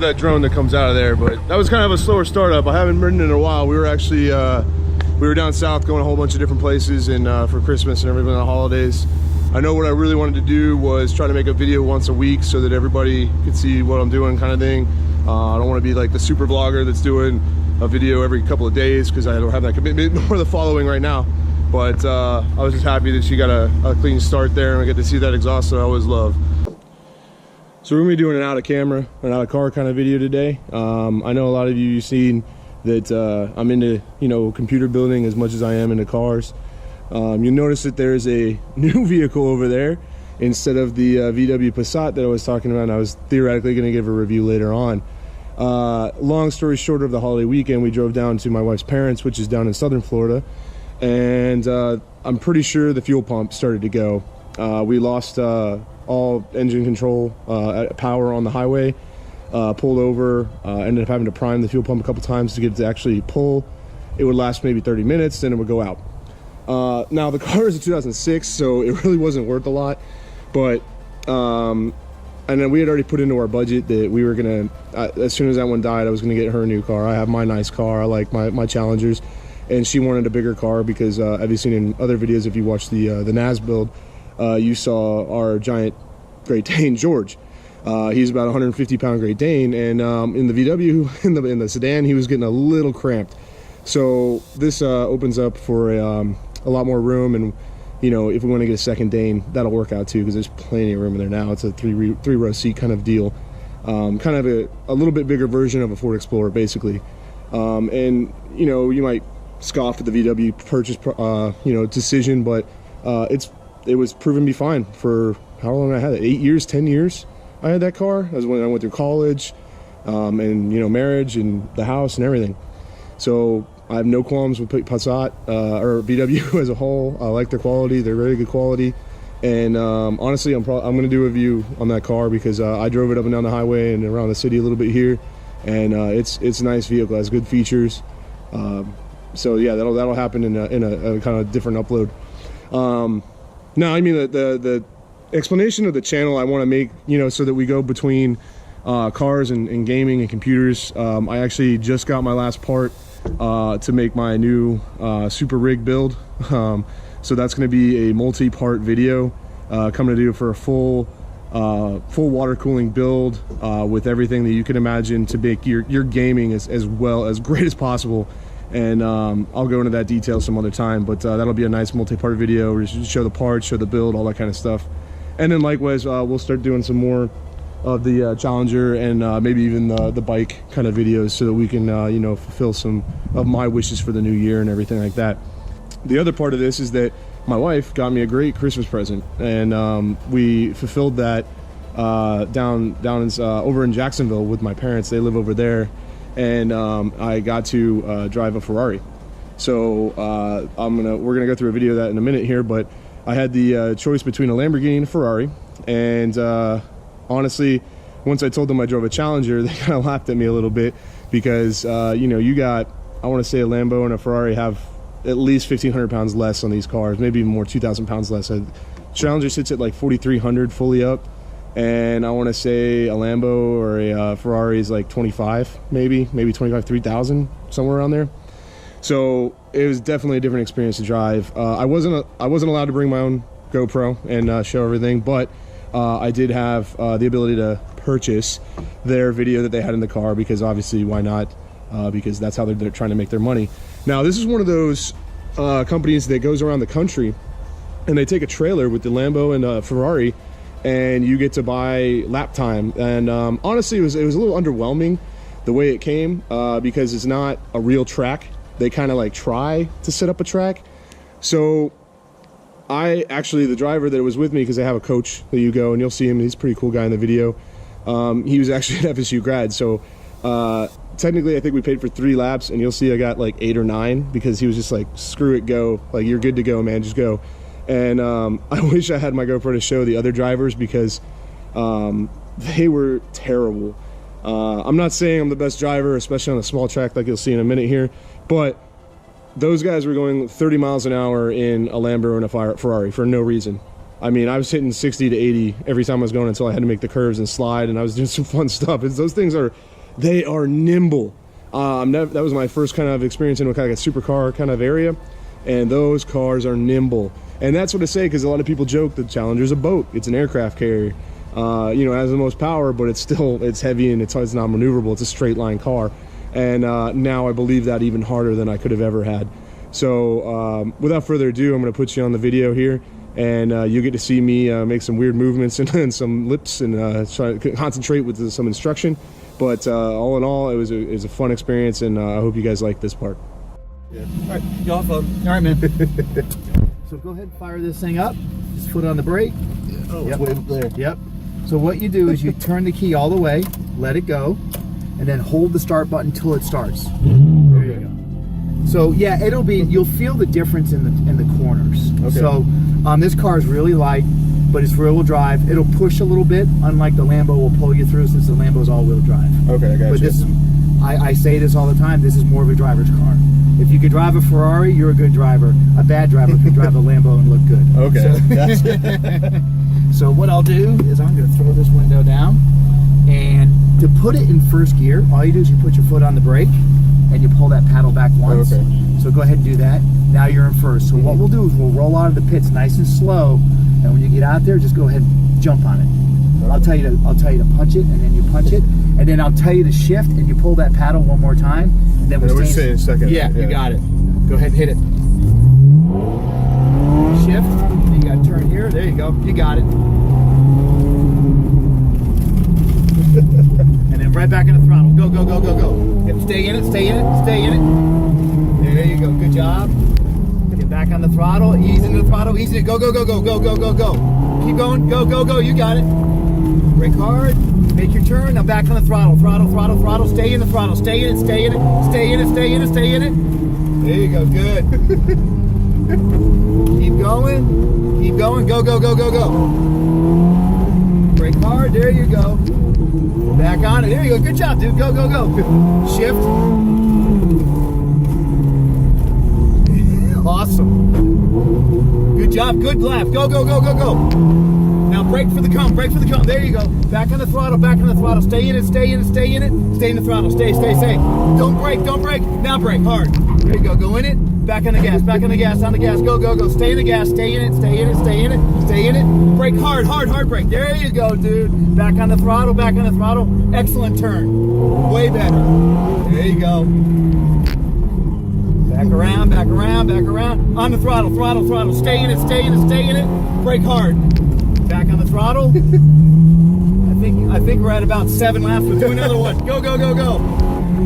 that drone that comes out of there. But that was kind of a slower startup. I haven't ridden in a while. We were actually we were down south going a whole bunch of different places, and for Christmas and everything on the holidays. I know what I really wanted to do was try to make a video once a week so that everybody could see what I'm doing, kind of thing. I don't want to be like the super vlogger that's doing a video every couple of days, because I don't have that commitment nor the following right now. But I was just happy that she got a clean start there, and I get to see that exhaust that I always love. So we're gonna be doing an out of camera, an out of car kind of video today. I know a lot of you've seen that I'm into, you know, computer building as much as I am into cars. You'll notice that there's a new vehicle over there instead of the VW Passat that I was talking about. I was theoretically going to give a review later on. Long story short, of the holiday weekend, we drove down to my wife's parents, which is down in southern Florida, and I'm pretty sure the fuel pump started to go. We lost all engine control, power on the highway, pulled over, ended up having to prime the fuel pump a couple times to get it to actually pull. It would last maybe 30 minutes, then it would go out. Now the car is a 2006, so it really wasn't worth a lot, but and then we had already put into our budget that we were gonna, as soon as that one died, I was gonna get her a new car. I have my nice car, I like my Challengers, and she wanted a bigger car because have you seen in other videos, if you watch the NAS build, you saw our giant Great Dane George. He's about 150-pound Great Dane, and in the VW, in the sedan, he was getting a little cramped. So this opens up for a lot more room, and you know, if we want to get a second Dane, that'll work out too, because there's plenty of room in there now. It's a three-row seat kind of deal, kind of a little bit bigger version of a Ford Explorer, basically. And you know, you might scoff at the VW purchase, you know, decision, but it was proven to be fine for how long I had it. 8 years, 10 years. I had that car. That was when I went through college, and you know, marriage and the house and everything. So I have no qualms with Passat or VW as a whole. I like their quality. They're very good quality. And honestly, I'm going to do a review on that car because I drove it up and down the highway and around the city a little bit here. And it's a nice vehicle. It has good features. So yeah, that'll happen in a kind of different upload. Now, I mean, the explanation of the channel I want to make, you know, so that we go between cars and gaming and computers. I actually just got my last part to make my new super rig build, so that's going to be a multi-part video coming to do for a full water cooling build with everything that you can imagine to make your gaming as well as great as possible. And I'll go into that detail some other time, but that'll be a nice multi-part video where you show the parts, show the build, all that kind of stuff. And then likewise, we'll start doing some more of the Challenger and maybe even the bike kind of videos, so that we can you know, fulfill some of my wishes for the new year and everything like that. The other part of this is that my wife got me a great Christmas present, and we fulfilled that down over in Jacksonville with my parents. They live over there, and I got to drive a Ferrari. So we're gonna go through a video of that in a minute here, but I had the choice between a Lamborghini and a Ferrari, and honestly, once I told them I drove a Challenger, they kind of laughed at me a little bit, because you know, you got, I want to say a Lambo and a Ferrari have at least 1,500 pounds less on these cars, maybe even more, 2,000 pounds less. Challenger sits at like 4,300 fully up, and I want to say a Lambo or a Ferrari is like 25, maybe 25, 3,000, somewhere around there. So it was definitely a different experience to drive. I wasn't allowed to bring my own GoPro and show everything, but I did have the ability to purchase their video that they had in the car, because obviously, why not? Because that's how they're trying to make their money. Now, this is one of those companies that goes around the country, and they take a trailer with the Lambo and Ferrari, and you get to buy lap time. And honestly, it was a little underwhelming the way it came, because it's not a real track. They kind of like try to set up a track. So the driver that was with me, because I have a coach that you go and you'll see him, he's a pretty cool guy in the video. He was actually an FSU grad, so technically I think we paid for 3 laps, and you'll see I got like 8 or 9, because he was just like, screw it, go, like, you're good to go, man, just go. And I wish I had my GoPro to show the other drivers, because they were terrible. I'm not saying I'm the best driver, especially on a small track like you'll see in a minute here, but those guys were going 30 miles an hour in a Lambo and a Ferrari for no reason. I mean, I was hitting 60 to 80 every time I was going, until I had to make the curves and slide, and I was doing some fun stuff. Those things are They are nimble. That was my first kind of experience in like a supercar kind of area, and those cars are nimble. And that's what I say, because a lot of people joke the Challenger's a boat. It's an aircraft carrier. You know, it has the most power, but it's heavy and it's not maneuverable. It's a straight line car. And now I believe that even harder than I could have ever had. So without further ado, I'm going to put you on the video here, and you'll get to see me make some weird movements and some lips and try to concentrate with some instruction. But all in all, it was a fun experience, and I hope you guys like this part. Yeah. All right, you off of. All right, man. So go ahead and fire this thing up. Just foot on the brake. Yeah. Oh, yep. Way up there. Yep. So what you do is you turn the key all the way, let it go, and then hold the start button until it starts. There you go. So yeah, you'll feel the difference in the corners. Okay. So this car is really light, but it's rear-wheel drive. It'll push a little bit, unlike the Lambo will pull you through, since the Lambo's all-wheel drive. Okay, I got you. But this is, I say this all the time, this is more of a driver's car. If you could drive a Ferrari, you're a good driver. A bad driver could drive a Lambo and look good. Okay. So what I'll do is I'm going to throw this window down, and to put it in first gear, all you do is you put your foot on the brake and you pull that paddle back once. Okay. So go ahead and do that. Now you're in first. So what we'll do is we'll roll out of the pits nice and slow, and when you get out there, just go ahead and jump on it. I'll tell you to punch it, and then you punch it, and then I'll tell you to shift, and you pull that paddle one more time, and then we'll stay in a second. Yeah, you got it. Go ahead and hit it. Shift. You got to turn here. There you go. You got it. And then right back in the throttle. Go, go, go, go, go. Yep, stay in it, stay in it, stay in it. There you go. Good job. Get back on the throttle. Ease into the throttle. Ease it. Go, go, go, go, go, go, go, go. Keep going. Go, go, go. You got it. Brake hard. Make your turn. Now back on the throttle. Throttle, throttle, throttle. Stay in the throttle. Stay in it, stay in it. Stay in it, stay in it, stay in it. There you go. Good. Keep going. Keep going. Go, go, go, go, go. Brake hard. There you go. Back on it. There you go. Good job, dude. Go, go, go. Shift. Awesome. Good job. Good lap. Go, go, go, go, go. Now brake for the cone. Brake for the cone. There you go. Back on the throttle. Back on the throttle. Stay in it. Stay in it. Stay in it. Stay in the throttle. Stay, stay, stay. Don't brake. Don't brake. Now brake hard. There you go. Go in it. Back on the gas. Back on the gas. On the gas. Go, go, go. Stay in the gas. Stay in it. Stay in it. Stay in it. Stay in it. Brake hard. Hard. Hard brake. There you go, dude. Back on the throttle. Back on the throttle. Excellent turn. Way better. There you go. Back around. Back around. Back around. On the throttle. Throttle. Throttle. Stay in it. Stay in it. Stay in it. Brake hard. Back on the throttle. I think we're at about 7 laps. We'll do another one. Go, go, go, go.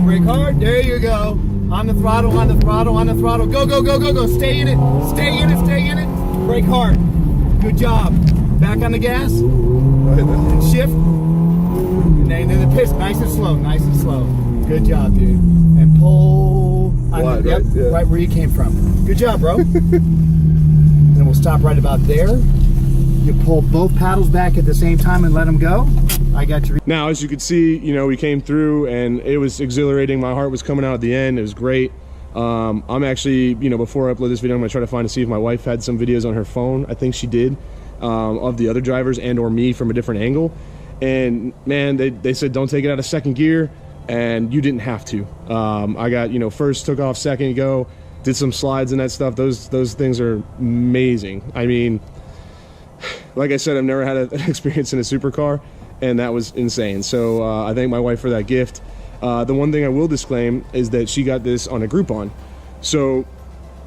Brake hard. There you go. On the throttle, on the throttle, on the throttle. Go, go, go, go, go. Stay in it. Stay in it. Stay in it. Brake hard. Good job. Back on the gas. And shift. And then the pits. Nice and slow. Nice and slow. Good job, dude. And pull. Wide, yep, right? Yeah. Right where you came from. Good job, bro. Then we'll stop right about there. You pull both paddles back at the same time and let them go. I got you. Now, as you can see, you know, we came through and it was exhilarating. My heart was coming out at the end. It was great. I'm actually, you know, before I upload this video, I'm gonna try to find to see if my wife had some videos on her phone. I think she did, of the other drivers and or me from a different angle. And man, they said don't take it out of second gear, and you didn't have to. I got, you know, first, took off second, go, did some slides and that stuff. Those things are amazing. I mean, like I said, I've never had an experience in a supercar, and that was insane. So I thank my wife for that gift. The one thing I will disclaim is that she got this on a Groupon. So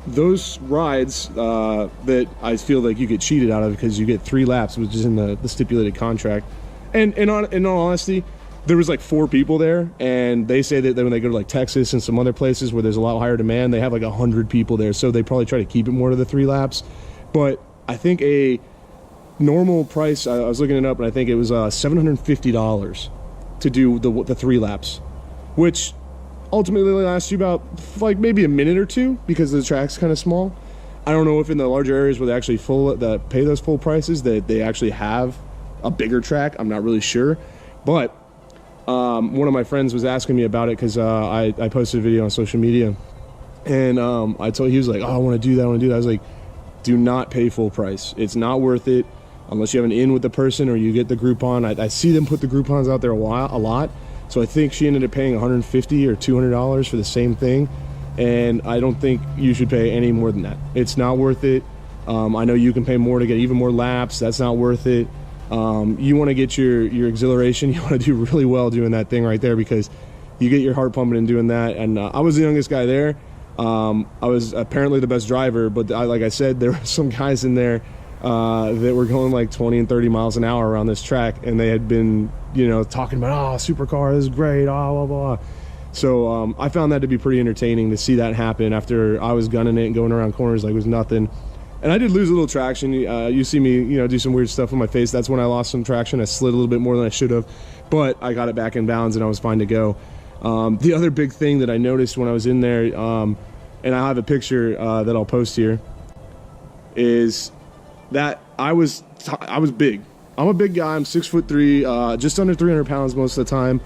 those rides that I feel like you get cheated out of because you get 3 laps, which is in the stipulated contract. And in all honesty, there was like 4 people there, and they say that when they go to like Texas and some other places where there's a lot higher demand, they have like 100 people there. So they probably try to keep it more to the 3 laps. But I think a normal price, I was looking it up, and I think it was $750 to do the 3 laps, which ultimately lasts you about like maybe a minute or 2 because the track's kind of small. I don't know if in the larger areas where they actually pay those full prices that they actually have a bigger track. I'm not really sure, but one of my friends was asking me about it because I posted a video on social media, and he was like, oh, I want to do that, I was like, do not pay full price. It's not worth it unless you have an in with the person or you get the Groupon. I see them put the Groupons out there a lot, So I think she ended up paying $150 or $200 for the same thing. And I don't think you should pay any more than that. It's not worth it. I know you can pay more to get even more laps. That's not worth it. You want to get your exhilaration. You want to do really well doing that thing right there, because you get your heart pumping and doing that. And I was the youngest guy there. I was apparently the best driver, but like I said, there were some guys in there that were going like 20 and 30 miles an hour around this track, and they had been, you know, talking about, oh, supercar, this is great, blah, blah, blah. So I found that to be pretty entertaining to see that happen after I was gunning it and going around corners like it was nothing. And I did lose a little traction. You see me, you know, do some weird stuff with my face. That's when I lost some traction. I slid a little bit more than I should have, but I got it back in bounds and I was fine to go. The other big thing that I noticed when I was in there, and I have a picture that I'll post here, is that I was big. I'm a big guy. I'm 6'3", just under 300 pounds most of the time,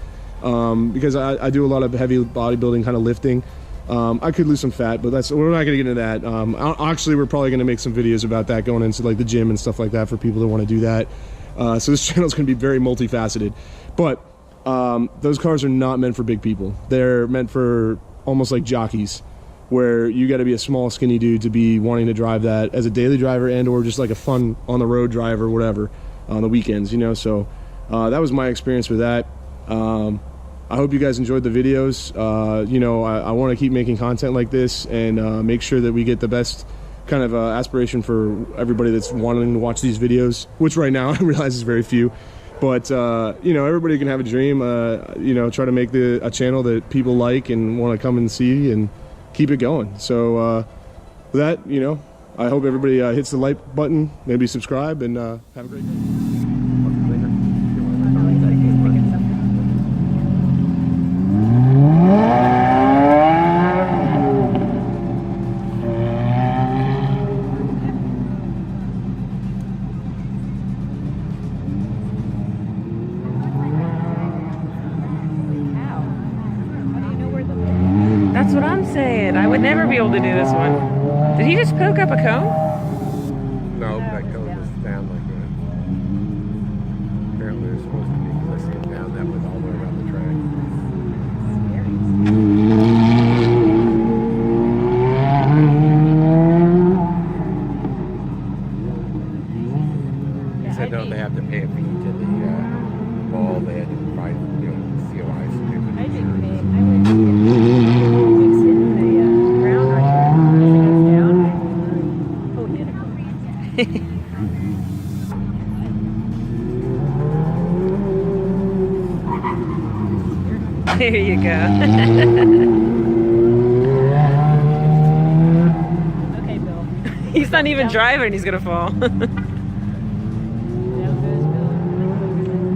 because I do a lot of heavy bodybuilding kind of lifting. I could lose some fat, but we're not gonna get into that. Actually, we're probably gonna make some videos about that going into like the gym and stuff like that for people that want to do that. So this channel is gonna be very multifaceted, but those cars are not meant for big people. They're meant for almost like jockeys, where you got to be a small, skinny dude to be wanting to drive that as a daily driver and or just like a fun on the road driver, whatever, on the weekends, you know. So that was my experience with that. I hope you guys enjoyed the videos. You know, I want to keep making content like this and make sure that we get the best kind of aspiration for everybody that's wanting to watch these videos, which right now I realize is very few. But you know, everybody can have a dream. You know, try to make a channel that people like and want to come and see and keep it going. So with that, you know, I hope everybody hits the like button, maybe subscribe, and have a great day. That's what I'm saying. I would never be able to do this one. Did he just poke up a cone? No, that cone was down like that. Apparently it's supposed to be, because I see it down that way all the way around the track. He said no, they have to pay a fee to the ball. They had to provide, you know, COI certificate. I didn't pay. I went to fix it in the ground right there. As it goes down. Oh, hit it. There you go. Okay, Bill. He's not even driving, he's gonna fall. Down goes Bill.